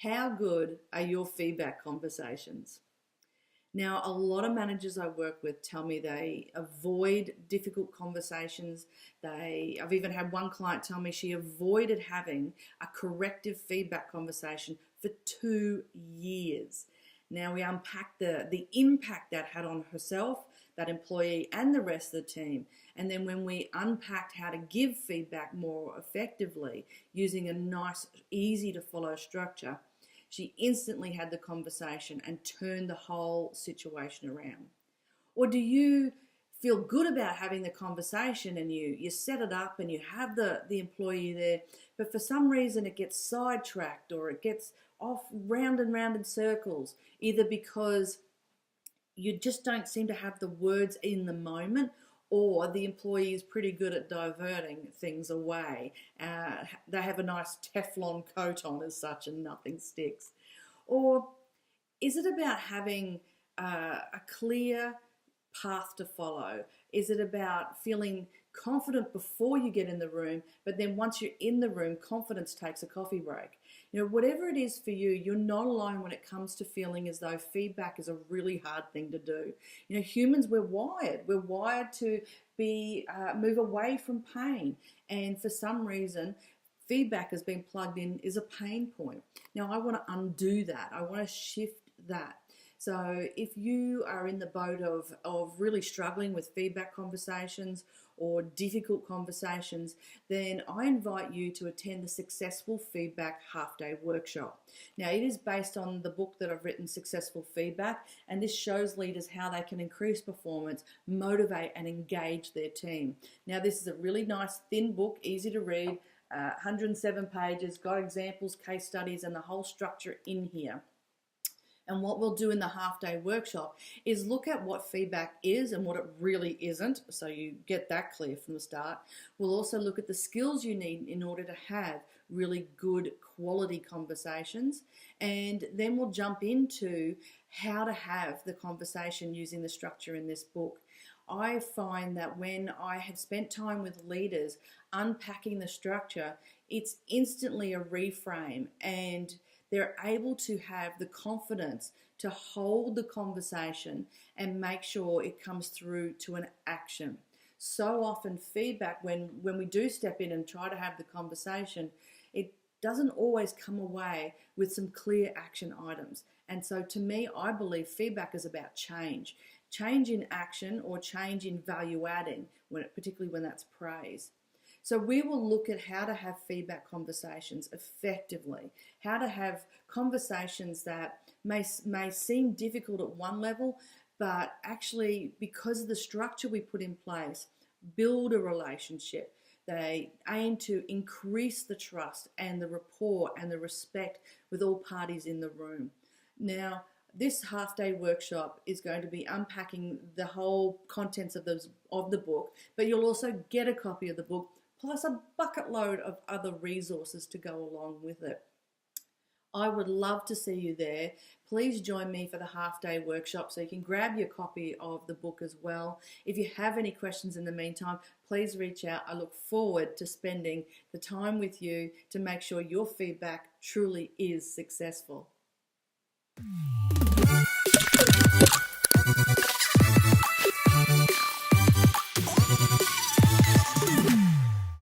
How good are your feedback conversations? Now, a lot of managers I work with tell me they avoid difficult conversations. I've even had one client tell me she avoided having a corrective feedback conversation for 2 years. Now we unpack the impact that had on herself, that employee, and the rest of the team. And then when we unpacked how to give feedback more effectively using a nice, easy to follow structure, she instantly had the conversation and turned the whole situation around. Or do you feel good about having the conversation and you set it up and you have the employee there, but for some reason it gets sidetracked or it gets off round and round in circles, either because you just don't seem to have the words in the moment, or the employee is pretty good at diverting things away. They have a nice Teflon coat on as such and nothing sticks. Or is it about having a clear path to follow? Is it about feeling confident before you get in the room, but then once you're in the room, confidence takes a coffee break? Whatever it is for you, you're not alone when it comes to feeling as though feedback is a really hard thing to do. Humans, we're wired to be move away from pain, and for some reason feedback has been plugged in is a pain point. Now I want to undo that. I want to shift that. So if you are in the boat of really struggling with feedback conversations or difficult conversations, then I invite you to attend the Successful Feedback Half-Day Workshop. Now, it is based on the book that I've written, Successful Feedback, and this shows leaders how they can increase performance, motivate, and engage their team. Now, this is a really nice, thin book, easy to read, 107 pages, got examples, case studies, and the whole structure in here. And what we'll do in the half-day workshop is look at what feedback is and what it really isn't, so you get that clear from the start. We'll also look at the skills you need in order to have really good quality conversations, and then we'll jump into how to have the conversation using the structure in this book. I find that when I have spent time with leaders unpacking the structure, it's instantly a reframe, and they're able to have the confidence to hold the conversation and make sure it comes through to an action. So often feedback, when we do step in and try to have the conversation, it doesn't always come away with some clear action items. And so to me, I believe feedback is about change. Change in action or change in value adding, particularly when that's praise. So we will look at how to have feedback conversations effectively, how to have conversations that may seem difficult at one level, but actually, because of the structure we put in place, build a relationship. They aim to increase the trust and the rapport and the respect with all parties in the room. Now, this half-day workshop is going to be unpacking the whole contents of the book, but you'll also get a copy of the book plus a bucket load of other resources to go along with it. I would love to see you there. Please join me for the half-day workshop so you can grab your copy of the book as well. If you have any questions in the meantime, please reach out. I look forward to spending the time with you to make sure your feedback truly is successful.